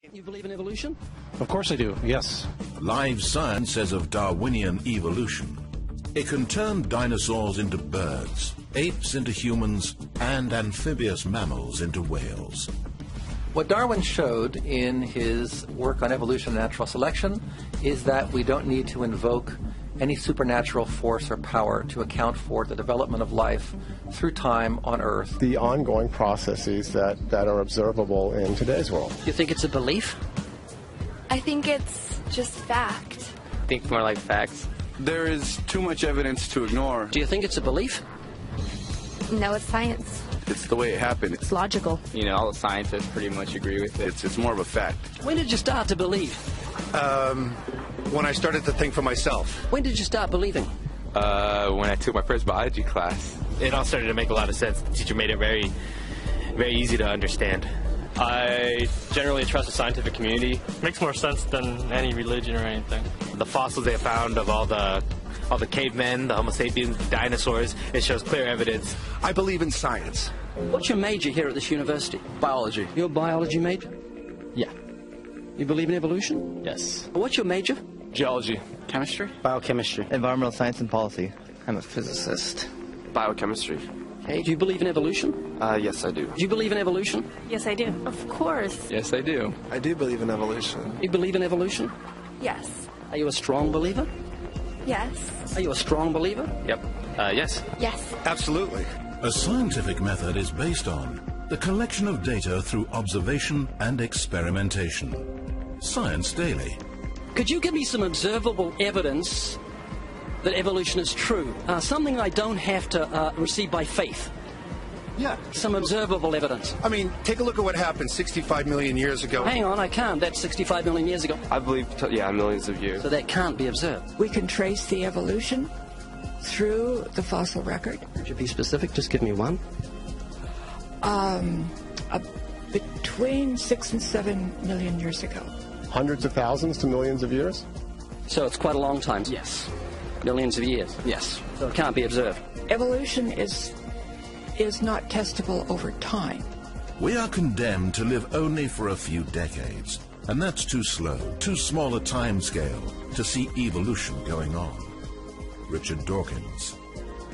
You believe in evolution? Of course I do, yes. Live science says of Darwinian evolution, it can turn dinosaurs into birds, apes into humans, and amphibious mammals into whales. What Darwin showed in his work on evolution and natural selection is that we don't need to invoke any supernatural force or power to account for the development of life through time on Earth. The ongoing processes that are observable in today's world. You think it's a belief? I think it's just fact. I think more like facts. There is too much evidence to ignore. Do you think it's a belief? No, it's science. It's the way it happened. It's logical. You know, all the scientists pretty much agree with it. It's more of a fact. When did you start to believe? When I started to think for myself. When did you start believing? When I took my first biology class. It all started to make a lot of sense. The teacher made it very, very easy to understand. I generally trust the scientific community. It makes more sense than any religion or anything. The fossils they found of all the cavemen, the Homo sapiens, dinosaurs, it shows clear evidence. I believe in science. What's your major here at this university? Biology. You're a biology major? Yeah. You believe in evolution? Yes. What's your major? Geology. Chemistry? Biochemistry. Environmental science and policy. I'm a physicist. Biochemistry. Okay, do you believe in evolution? Yes, I do. Do you believe in evolution? Yes, I do. Of course. Yes, I do. I do believe in evolution. You believe in evolution? Yes. Are you a strong believer? Yes. Are you a strong believer? Yep. Yes. Yes. Absolutely. A scientific method is based on the collection of data through observation and experimentation. Science Daily. Could you give me some observable evidence that evolution is true? Something I don't have to receive by faith. Yeah. Some observable evidence. I mean, take a look at what happened 65 million years ago. Hang on, I can't. That's 65 million years ago. I believe, millions of years. So that can't be observed. We can trace the evolution through the fossil record. Could you be specific? Just give me one. Between 6 and 7 million years ago. Hundreds of thousands to millions of years? So it's quite a long time. Yes. Millions of years. Yes. So it can't be observed. Evolution is not testable over time. We are condemned to live only for a few decades, and that's too slow, too small a time scale to see evolution going on. Richard Dawkins.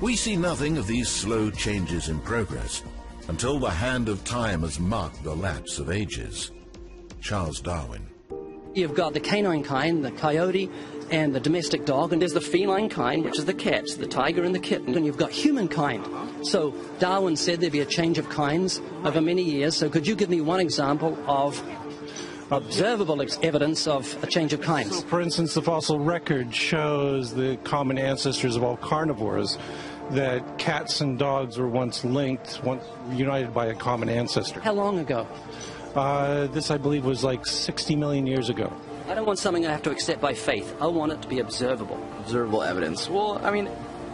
We see nothing of these slow changes in progress until the hand of time has marked the lapse of ages. Charles Darwin. You've got the canine kind, the coyote, and the domestic dog, and there's the feline kind, which is the cats, the tiger and the kitten, and you've got humankind. So Darwin said there'd be a change of kinds over many years, so could you give me one example of observable evidence of a change of kinds? So, for instance, the fossil record shows the common ancestors of all carnivores, that cats and dogs were once linked, once united by a common ancestor. How long ago? This, I believe, was like 60 million years ago. I don't want something I have to accept by faith. I want it to be observable. Observable evidence. Well, I mean,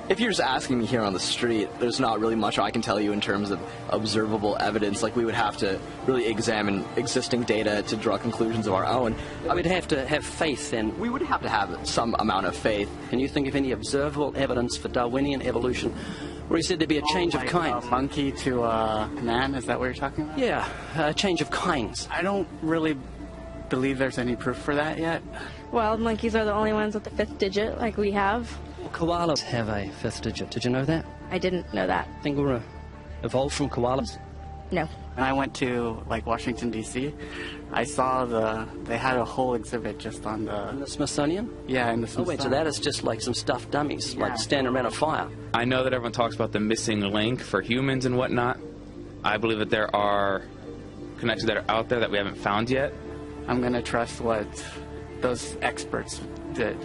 if you're just asking me here on the street, there's not really much I can tell you in terms of observable evidence. Like, we would have to really examine existing data to draw conclusions of our own. I would have to have faith then. We would have to have some amount of faith. Can you think of any observable evidence for Darwinian evolution where he said there'd be a change of kinds? Monkey to man, is that what you're talking about? Yeah, a change of kinds. I don't really believe there's any proof for that yet. Well, monkeys are the only ones with the 5th digit, like we have. Koalas have a 5th digit. Did you know that? I didn't know that. Think we're evolved from koalas? No. When I went to, Washington, D.C., I saw they had a whole exhibit just on In the Smithsonian? Yeah, in the Smithsonian. Oh, wait, so that is just like some stuffed dummies, like standing around a fire. I know that everyone talks about the missing link for humans and whatnot. I believe that there are connections that are out there that we haven't found yet. I'm going to trust what those experts did.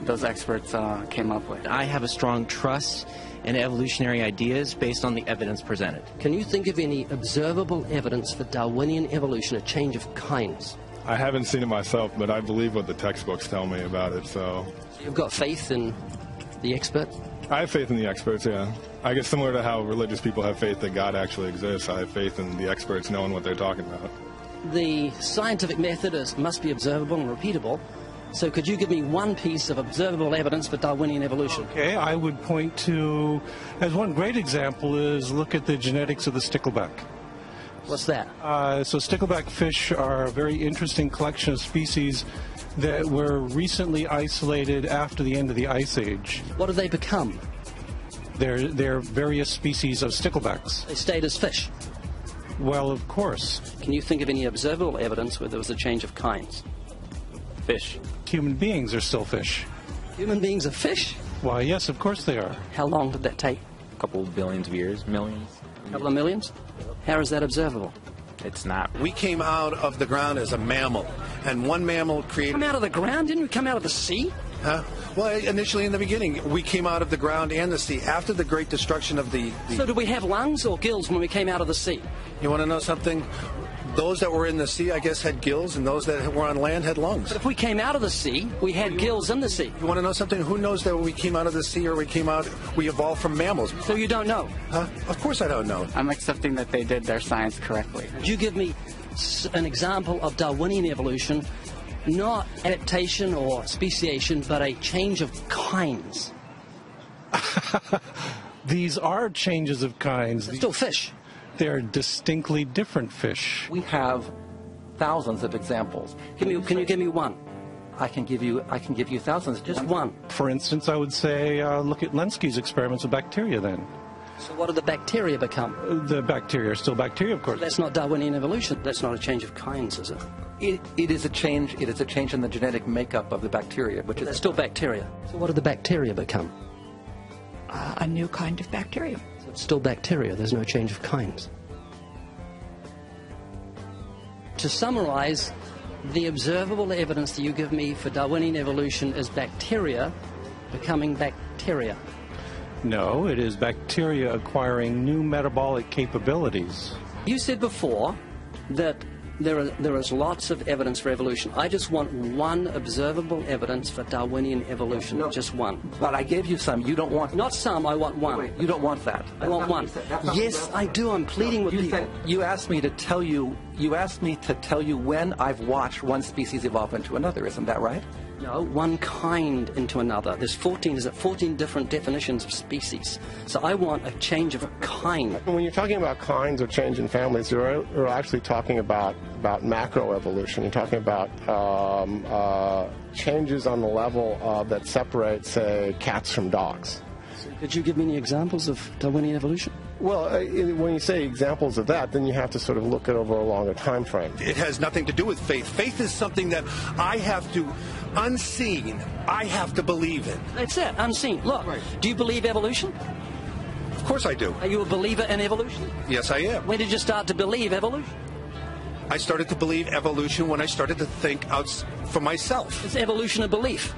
Those experts came up with. I have a strong trust in evolutionary ideas based on the evidence presented. Can you think of any observable evidence for Darwinian evolution, a change of kinds? I haven't seen it myself, but I believe what the textbooks tell me about it, so... You've got faith in the expert? I have faith in the experts, yeah. I guess similar to how religious people have faith that God actually exists, I have faith in the experts knowing what they're talking about. The scientific method must be observable and repeatable. So could you give me one piece of observable evidence for Darwinian evolution? Okay, I would point to, as one great example is, look at the genetics of the stickleback. What's that? So stickleback fish are a very interesting collection of species that were recently isolated after the end of the Ice Age. What do they become? They're various species of sticklebacks. They stayed as fish. Well, of course. Can you think of any observable evidence where there was a change of kinds? Fish. Human beings are still fish. Human beings are fish? Why, yes, of course they are. How long did that take? A couple billions of years, millions. A couple of millions? How is that observable? It's not. We came out of the ground as a mammal, and one mammal created... Come out of the ground? Didn't we come out of the sea? Huh? Well, initially in the beginning, we came out of the ground and the sea after the great destruction of the... So did we have lungs or gills when we came out of the sea? You want to know something? Those that were in the sea, I guess, had gills, and those that were on land had lungs. But if we came out of the sea, we had gills in the sea. You want to know something? Who knows that when we came out of the sea or we evolved from mammals? So you don't know? Huh? Of course I don't know. I'm accepting that they did their science correctly. Could you give me an example of Darwinian evolution, not adaptation or speciation, but a change of kinds? These are changes of kinds. They're still fish. They're distinctly different fish. We have thousands of examples. Can you give me one? I can give you thousands. Just one. For instance, I would say look at Lenski's experiments with bacteria then. So what do the bacteria become? The bacteria are still bacteria, of course. That's not Darwinian evolution. That's not a change of kinds, is it? It is a change. It is a change in the genetic makeup of the bacteria, which is They're still bacteria. So what do the bacteria become? A new kind of bacteria. So it's still bacteria. There's no change of kinds. To summarize, the observable evidence that you give me for Darwinian evolution is bacteria becoming bacteria. No, it is bacteria acquiring new metabolic capabilities. You said before that there is lots of evidence for evolution. I just want one observable evidence for Darwinian evolution. No, just one. But I gave you some. You don't want... Not some, I want one. Wait, you don't want that. I want one. Yes, I do. I'm pleading with people. You asked me to tell you when I've watched one species evolve into another. Isn't that right? No, one kind into another. There's 14 different definitions of species. So I want a change of kind. When you're talking about kinds or change in families, you're actually talking about macroevolution. You're talking about changes on the level that separate, say, cats from dogs. Could you give me any examples of Darwinian evolution? Well, when you say examples of that, then you have to sort of look at over a longer time frame. It has nothing to do with faith. Faith is something that I have to, unseen, I have to believe in. That's it, unseen. Look, do you believe evolution? Of course I do. Are you a believer in evolution? Yes, I am. When did you start to believe evolution? I started to believe evolution when I started to think out for myself. Is evolution a belief?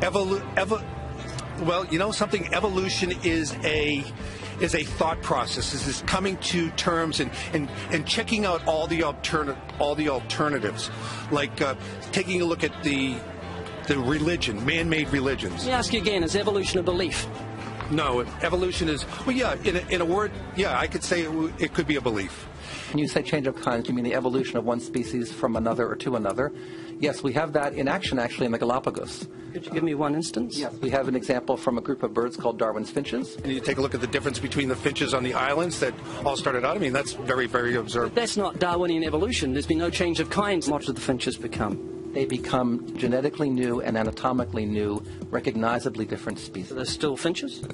Well, you know something? Evolution is a thought process. This is coming to terms and checking out all the alternatives, like taking a look at the religion, man-made religions. Let me ask you again: is evolution a belief? No, evolution is, well, yeah, in a word, yeah, I could say it could be a belief. When you say change of kinds, you mean the evolution of one species from another or to another? Yes, we have that in action, actually, in the Galapagos. Could you give me one instance? Yes, we have an example from a group of birds called Darwin's finches. And you take a look at the difference between the finches on the islands that all started out. I mean, that's very, very observable. But that's not Darwinian evolution. There's been no change of kinds. What do the finches become? They become genetically new and anatomically new, recognizably different species. So they're still finches?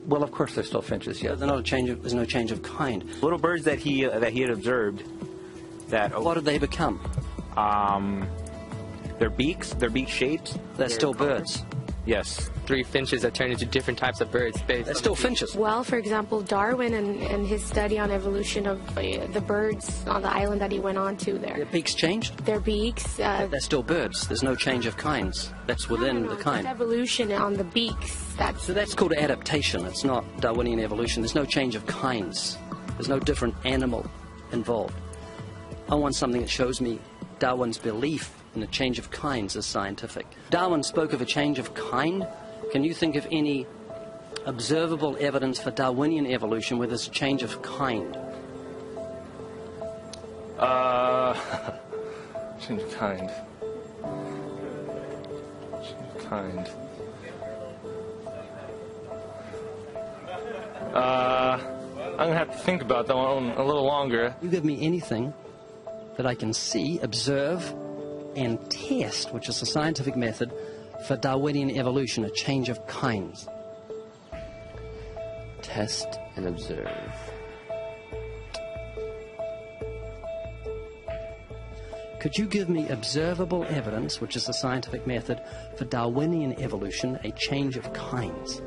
Well, of course, they're still finches. Yes. They're not a change of. There's no change of kind. Little birds that he had observed. What did they become? Their beaks shaped. They're still birds. Yes. 3 finches that turn into different types of birds. They're still finches. Well, for example, Darwin and his study on evolution of the birds on the island that he went on to there. Their beaks changed? Their beaks. They're still birds. There's no change of kinds. That's within the kind. Evolution on the beaks. So that's called adaptation. It's not Darwinian evolution. There's no change of kinds. There's no different animal involved. I want something that shows me Darwin's belief in a change of kinds is scientific. Darwin spoke of a change of kind. Can you think of any observable evidence for Darwinian evolution where there's a change of kind? Change of kind. Change of kind. I'm going to have to think about that one a little longer. You give me anything that I can see, observe, and test, which is the scientific method for Darwinian evolution, a change of kinds. Test and observe. Could you give me observable evidence, which is the scientific method for Darwinian evolution, a change of kinds?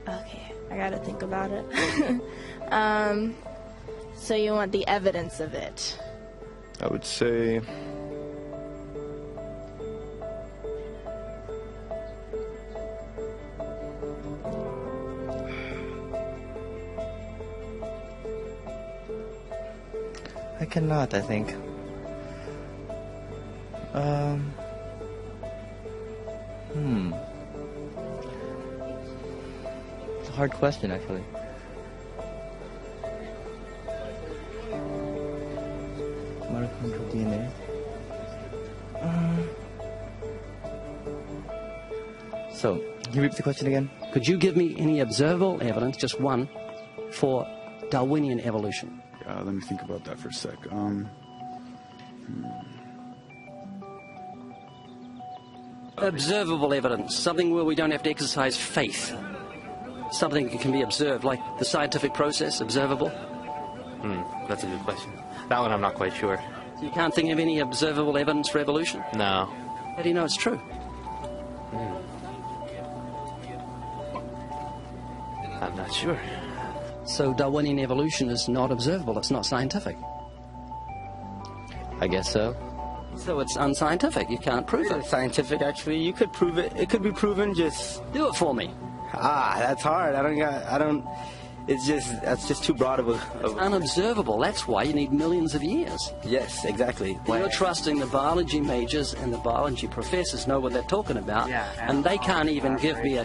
Okay, I gotta think about it. So you want the evidence of it? I would say... I cannot, I think. It's a hard question, actually. Mitochondrial DNA. So, can you repeat the question again? Could you give me any observable evidence, just one, for Darwinian evolution? Let me think about that for a sec. Observable evidence, something where we don't have to exercise faith. Something that can be observed, like the scientific process, observable. That's a good question. That one I'm not quite sure. So you can't think of any observable evidence for evolution? No. How do you know it's true? I'm not sure. So Darwinian evolution is not observable, it's not scientific. I guess so. So it's unscientific, you can't prove it. It's scientific, actually. You could prove it. It could be proven, just... Do it for me. That's hard. That's just too broad of a... It's unobservable, that's why you need millions of years. Yes, exactly. You're trusting the biology majors and the biology professors know what they're talking about, and they can't even give me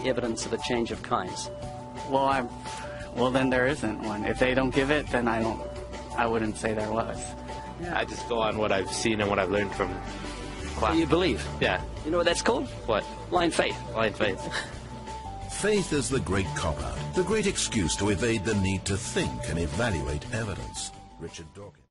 evidence of a change of kinds. Well, then there isn't one. If they don't give it, then I wouldn't say there was. Yeah. I just go on what I've seen and what I've learned from class. So you believe? Yeah. You know what that's called? What? Blind faith. Blind faith. Faith is the great cop-out, the great excuse to evade the need to think and evaluate evidence. Richard Dawkins.